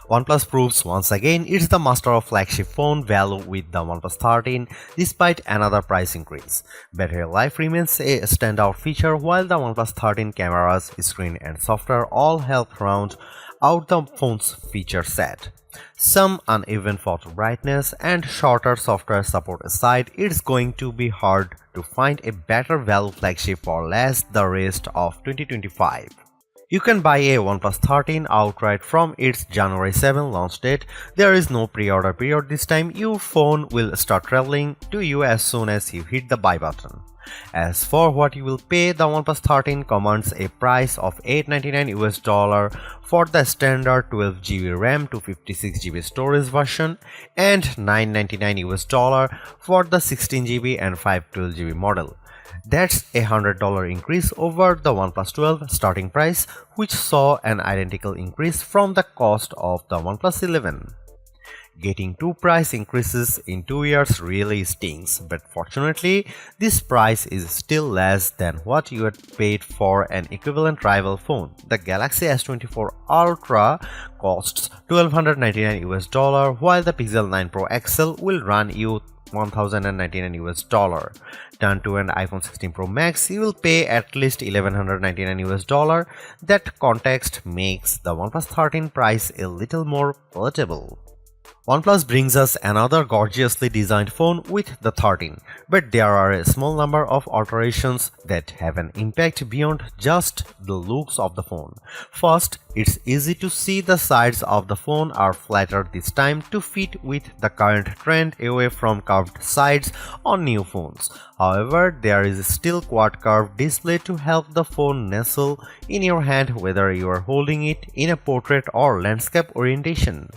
OnePlus proves once again it's the master of flagship phone value with the OnePlus 13 despite another price increase. Battery life remains a standout feature while the OnePlus 13 cameras, screen and software all help round out the phone's feature set. Some uneven photo brightness and shorter software support aside, it's going to be hard to find a better value flagship for less the rest of 2025. You can buy a OnePlus 13 outright from its January 7 launch date. There is no pre-order period this time. Your phone will start traveling to you as soon as you hit the buy button. As for what you will pay, the OnePlus 13 commands a price of $899 for the standard 12GB RAM to 56GB storage version and $999 for the 16GB and 512GB model. That's a $100 increase over the OnePlus 12 starting price, which saw an identical increase from the cost of the OnePlus 11. Getting two price increases in 2 years really stings, but fortunately, this price is still less than what you had paid for an equivalent rival phone. The Galaxy S24 Ultra costs $1,299 while the Pixel 9 Pro XL will run you $1,099. Turn to an iPhone 16 Pro Max, you will pay at least $1,199. That context makes the OnePlus 13 price a little more palatable. OnePlus brings us another gorgeously designed phone with the 13, but there are a small number of alterations that have an impact beyond just the looks of the phone. First, it's easy to see the sides of the phone are flatter this time to fit with the current trend away from curved sides on new phones. However, there is still quad curved display to help the phone nestle in your hand whether you are holding it in a portrait or landscape orientation.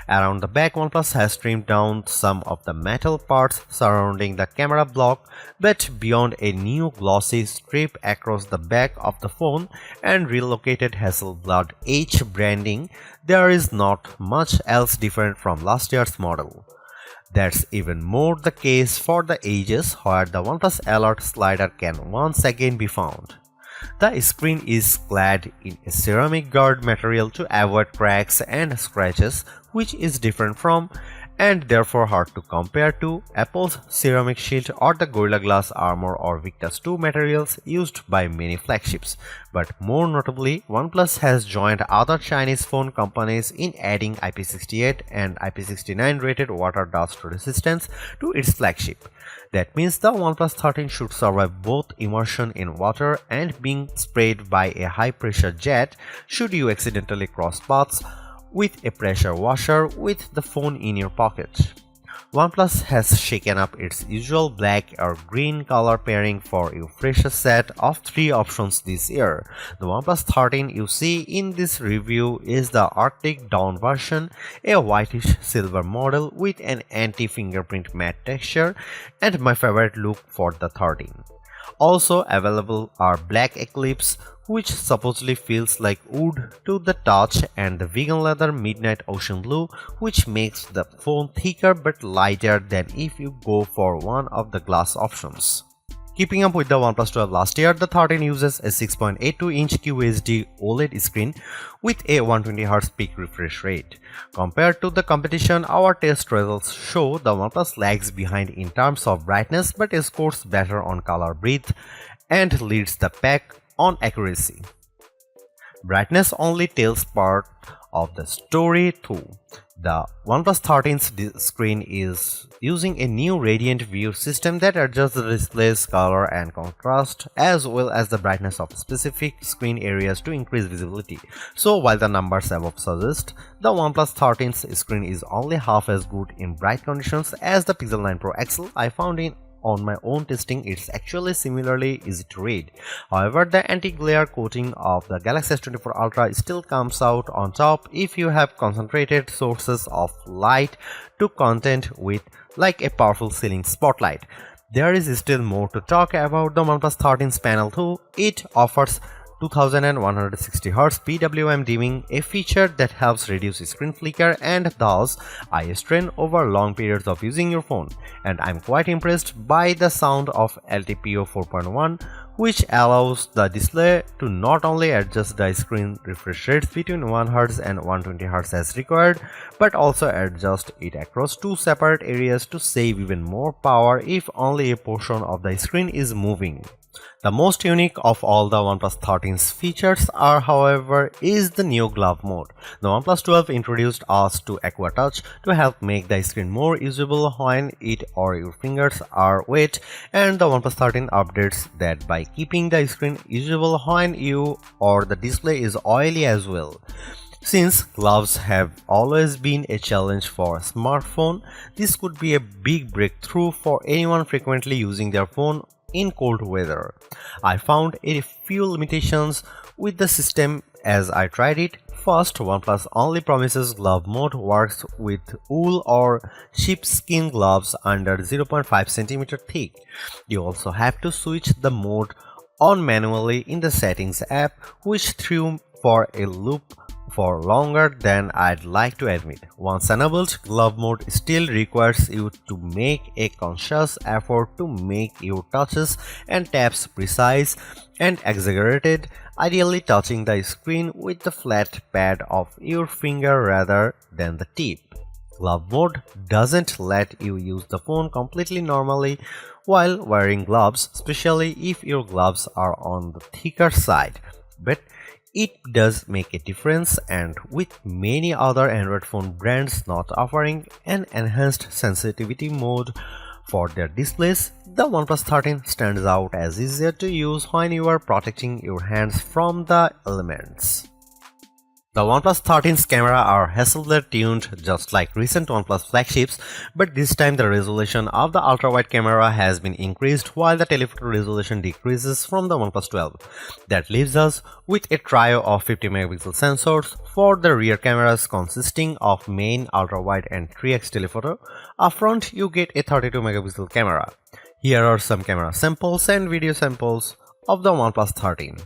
Around the back, OnePlus has trimmed down some of the metal parts surrounding the camera block, but beyond a new glossy strip across the back of the phone and relocated Hasselblad H branding, there is not much else different from last year's model. That's even more the case for the edges, where the OnePlus Alert slider can once again be found. The screen is clad in a ceramic guard material to avoid cracks and scratches, which is different from and therefore hard to compare to Apple's ceramic shield or the Gorilla Glass Armor or Victus 2 materials used by many flagships. But more notably, OnePlus has joined other Chinese phone companies in adding IP68 and IP69 rated water dust resistance to its flagship. That means the OnePlus 13 should survive both immersion in water and being sprayed by a high-pressure jet should you accidentally cross paths with a pressure washer with the phone in your pocket. OnePlus has shaken up its usual black or green color pairing for a fresher set of 3 options this year. The OnePlus 13 you see in this review is the Arctic Dawn version, a whitish silver model with an anti-fingerprint matte texture, and my favorite look for the 13. Also available are Black Eclipse, which supposedly feels like wood to the touch, and the vegan leather Midnight Ocean Blue, which makes the phone thicker but lighter than if you go for one of the glass options. Keeping up with the OnePlus 12 last year, the 13 uses a 6.82-inch QHD OLED screen with a 120Hz peak refresh rate. Compared to the competition, our test results show the OnePlus lags behind in terms of brightness but scores better on color breadth and leads the pack on accuracy. Brightness only tells part of the story too. The OnePlus 13's screen is using a new Radiant View system that adjusts the display's color and contrast as well as the brightness of specific screen areas to increase visibility. So while the numbers above suggest the OnePlus 13's screen is only half as good in bright conditions as the Pixel 9 Pro XL, I found on my own testing it's actually similarly easy to read. However, the anti-glare coating of the Galaxy S24 Ultra still comes out on top if you have concentrated sources of light to content with, like a powerful ceiling spotlight. There is still more to talk about the OnePlus 13's panel though. It offers 2160Hz PWM dimming, a feature that helps reduce screen flicker and thus eye strain over long periods of using your phone. And I'm quite impressed by the sound of LTPO 4.1, which allows the display to not only adjust the screen refresh rates between 1Hz and 120Hz as required, but also adjust it across two separate areas to save even more power if only a portion of the screen is moving. The most unique of all the OnePlus 13's features however, is the new glove mode. The OnePlus 12 introduced us to Aqua Touch to help make the screen more usable when it or your fingers are wet, and the OnePlus 13 updates that by keeping the screen usable when you or the display is oily as well. Since gloves have always been a challenge for a smartphone, this could be a big breakthrough for anyone frequently using their phone in cold weather. I found a few limitations with the system as I tried it. First, OnePlus only promises glove mode works with wool or sheepskin gloves under 0.5 cm thick. You also have to switch the mode on manually in the settings app, which threw for a loop for longer than I'd like to admit. Once enabled, glove mode still requires you to make a conscious effort to make your touches and taps precise and exaggerated, ideally touching the screen with the flat pad of your finger rather than the tip. Glove mode doesn't let you use the phone completely normally while wearing gloves, especially if your gloves are on the thicker side. But it does make a difference, and with many other Android phone brands not offering an enhanced sensitivity mode for their displays, the OnePlus 13 stands out as easier to use when you are protecting your hands from the elements. The OnePlus 13's camera are Hasselblad tuned just like recent OnePlus flagships, but this time the resolution of the ultra-wide camera has been increased while the telephoto resolution decreases from the OnePlus 12. That leaves us with a trio of 50 megapixel sensors for the rear cameras consisting of main, ultra-wide and 3x telephoto. Up front you get a 32 megapixel camera. Here are some camera samples and video samples of the OnePlus 13.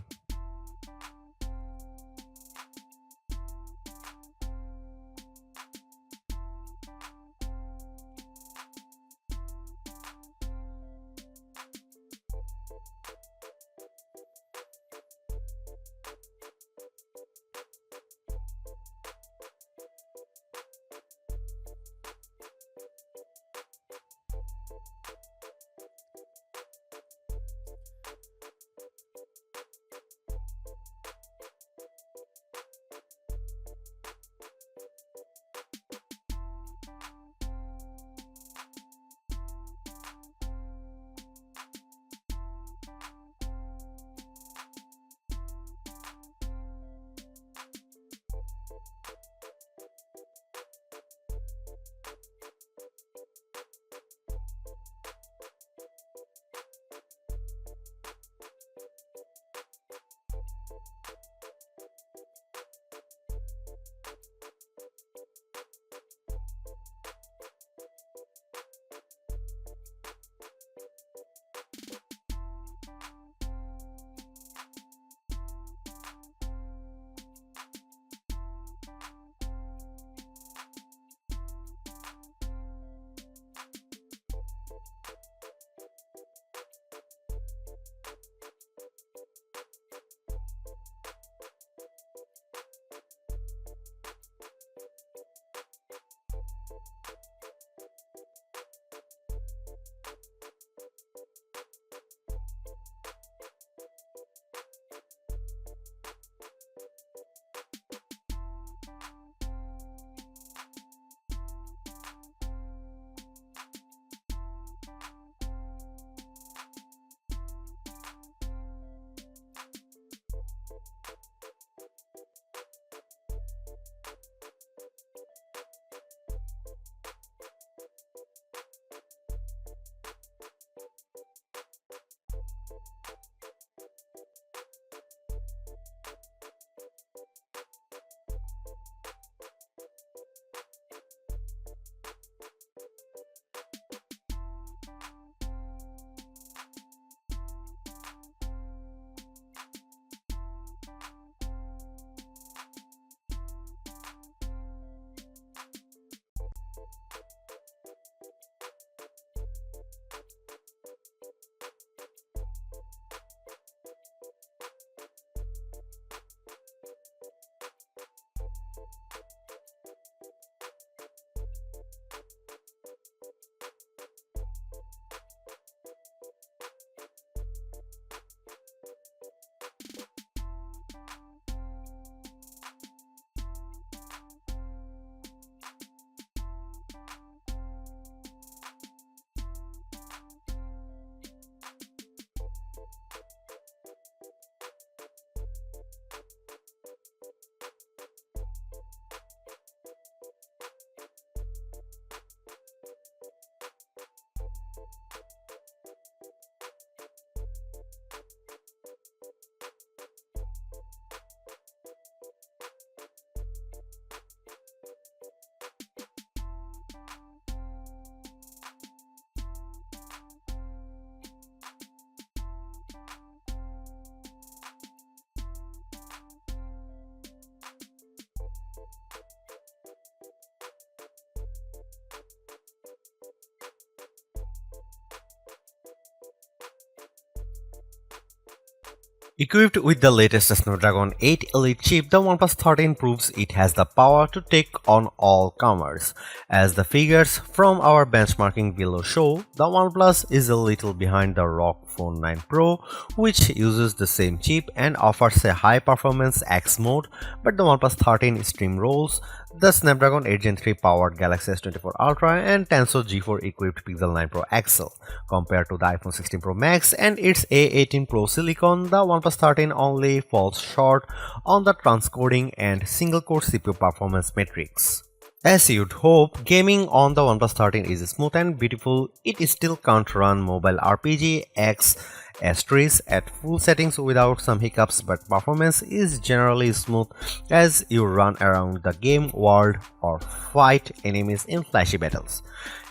Equipped with the latest Snapdragon 8 Elite chip, the OnePlus 13 proves it has the power to take on all comers. As the figures from our benchmarking below show, the OnePlus is a little behind the ROG Phone 9 Pro, which uses the same chip and offers a high-performance X mode, but the OnePlus 13 steamrolls the Snapdragon 8 Gen 3 powered Galaxy S24 Ultra and Tensor G4 equipped Pixel 9 Pro XL. Compared to the iPhone 16 Pro Max and its A18 Pro Silicon, the OnePlus 13 only falls short on the transcoding and single-core CPU performance metrics. As you'd hope, gaming on the OnePlus 13 is smooth and beautiful. It still can't run mobile RPG X S3s at full settings without some hiccups, but performance is generally smooth as you run around the game world or fight enemies in flashy battles.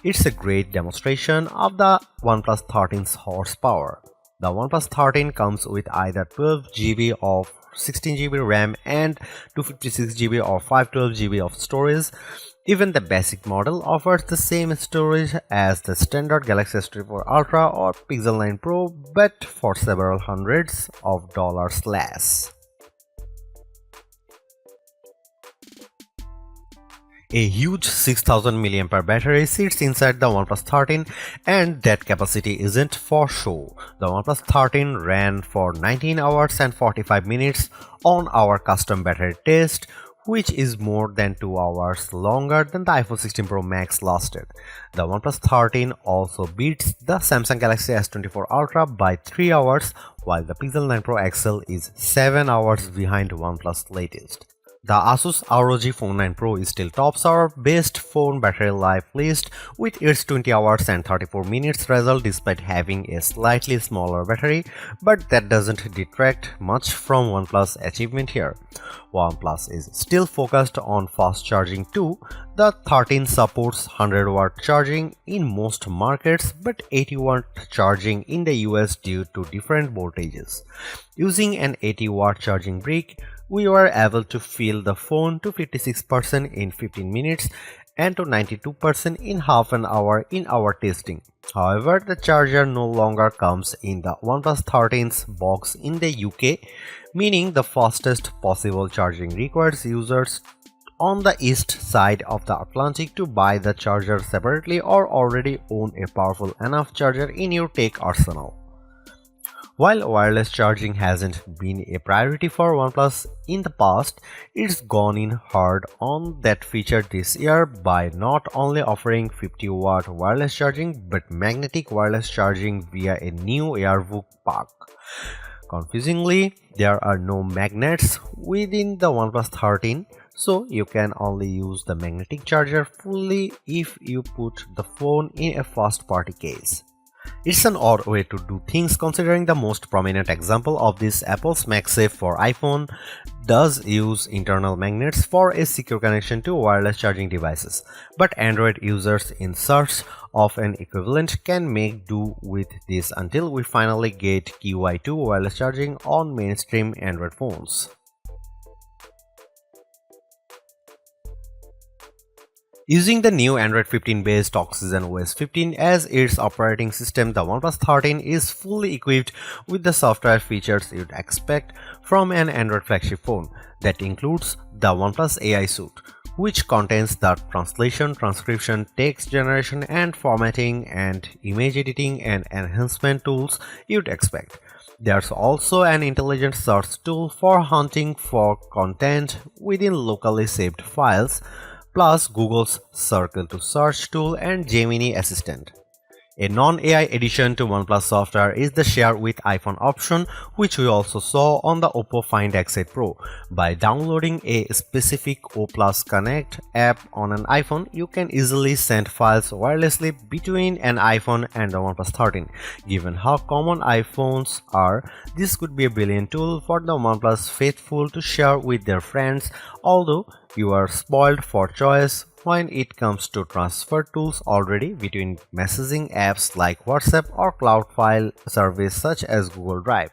It's a great demonstration of the OnePlus 13's horsepower. The OnePlus 13 comes with either 12GB of 16GB RAM and 256GB or 512GB of storage. Even the basic model offers the same storage as the standard Galaxy S24 Ultra or Pixel 9 Pro, but for several hundreds of dollars less. A huge 6000 mAh battery sits inside the OnePlus 13 and that capacity isn't for show. The OnePlus 13 ran for 19 hours and 45 minutes on our custom battery test, which is more than 2 hours longer than the iPhone 16 Pro Max lasted. The OnePlus 13 also beats the Samsung Galaxy S24 Ultra by 3 hours, while the Pixel 9 Pro XL is 7 hours behind OnePlus latest. The Asus ROG Phone 9 Pro still tops our best phone battery life list with its 20 hours and 34 minutes result despite having a slightly smaller battery, but that doesn't detract much from OnePlus' achievement here. OnePlus is still focused on fast charging too. The 13 supports 100-watt charging in most markets but 80-watt charging in the US due to different voltages. Using an 80-watt charging brick, we were able to fill the phone to 56% in 15 minutes and to 92% in half an hour in our testing. However, the charger no longer comes in the OnePlus 13's box in the UK, meaning the fastest possible charging requires users on the east side of the Atlantic to buy the charger separately or already own a powerful enough charger in your tech arsenal. While wireless charging hasn't been a priority for OnePlus in the past, it's gone in hard on that feature this year by not only offering 50-watt wireless charging but magnetic wireless charging via a new AirVook pack. Confusingly, there are no magnets within the OnePlus 13, so you can only use the magnetic charger fully if you put the phone in a first-party case. It's an odd way to do things considering the most prominent example of this, Apple's MagSafe for iPhone, does use internal magnets for a secure connection to wireless charging devices, but Android users in search of an equivalent can make do with this until we finally get QI2 wireless charging on mainstream Android phones. Using the new Android 15 based Oxygen OS 15 as its operating system, the OnePlus 13 is fully equipped with the software features you'd expect from an Android flagship phone. That includes the OnePlus AI Suite, which contains the translation, transcription, text generation and formatting and image editing and enhancement tools you'd expect. There's also an intelligent search tool for hunting for content within locally saved files, plus Google's Circle to Search tool and Gemini Assistant. A non-AI addition to OnePlus software is the Share with iPhone option, which we also saw on the Oppo Find X8 Pro. By downloading a specific O Plus Connect app on an iPhone, you can easily send files wirelessly between an iPhone and the OnePlus 13. Given how common iPhones are, this could be a brilliant tool for the OnePlus faithful to share with their friends, although you are spoiled for choice when it comes to transfer tools already between messaging apps like WhatsApp or cloud file service such as Google Drive.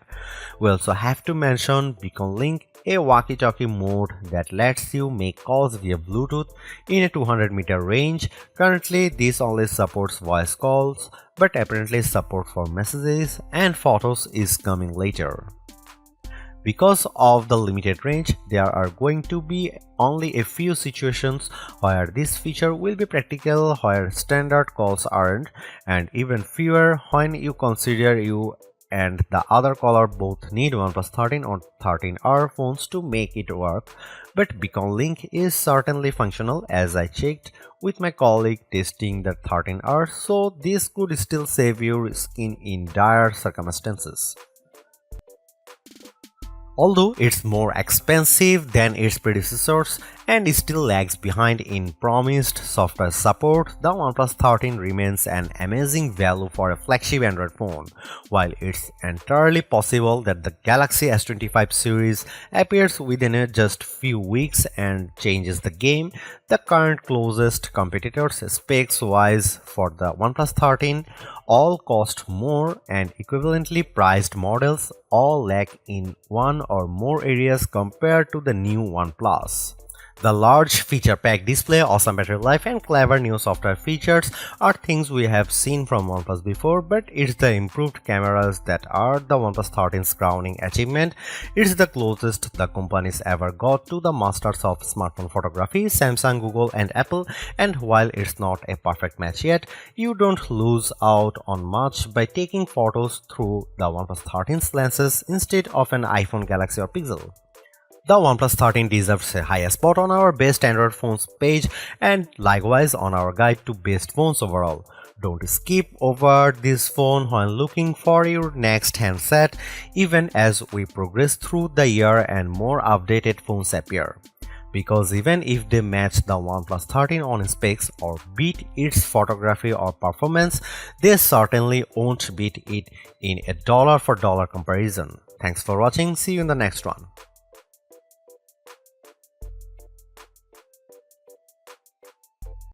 We also have to mention Beacon Link, a walkie-talkie mode that lets you make calls via Bluetooth in a 200-meter range. Currently, this only supports voice calls, but apparently support for messages and photos is coming later. Because of the limited range, there are going to be only a few situations where this feature will be practical, where standard calls aren't, and even fewer when you consider you and the other caller both need OnePlus 13 or 13R phones to make it work. But Beacon Link is certainly functional, as I checked with my colleague testing the 13R, so this could still save your skin in dire circumstances. Although it's more expensive than its predecessors and still lags behind in promised software support, the OnePlus 13 remains an amazing value for a flagship Android phone. While it's entirely possible that the Galaxy S25 series appears within just few weeks and changes the game, the current closest competitors specs-wise for the OnePlus 13 all cost more, and equivalently priced models all lack in one or more areas compared to the new OnePlus. The large feature-packed display, awesome battery life, and clever new software features are things we have seen from OnePlus before, but it's the improved cameras that are the OnePlus 13's crowning achievement. It's the closest the companies ever got to the masters of smartphone photography, Samsung, Google, and Apple, and while it's not a perfect match yet, you don't lose out on much by taking photos through the OnePlus 13's lenses instead of an iPhone, Galaxy, or Pixel. The OnePlus 13 deserves a high spot on our best Android phones page and likewise on our guide to best phones overall. Don't skip over this phone when looking for your next handset, even as we progress through the year and more updated phones appear. Because even if they match the OnePlus 13 on specs or beat its photography or performance, they certainly won't beat it in a dollar for dollar comparison. Thanks for watching, see you in the next one.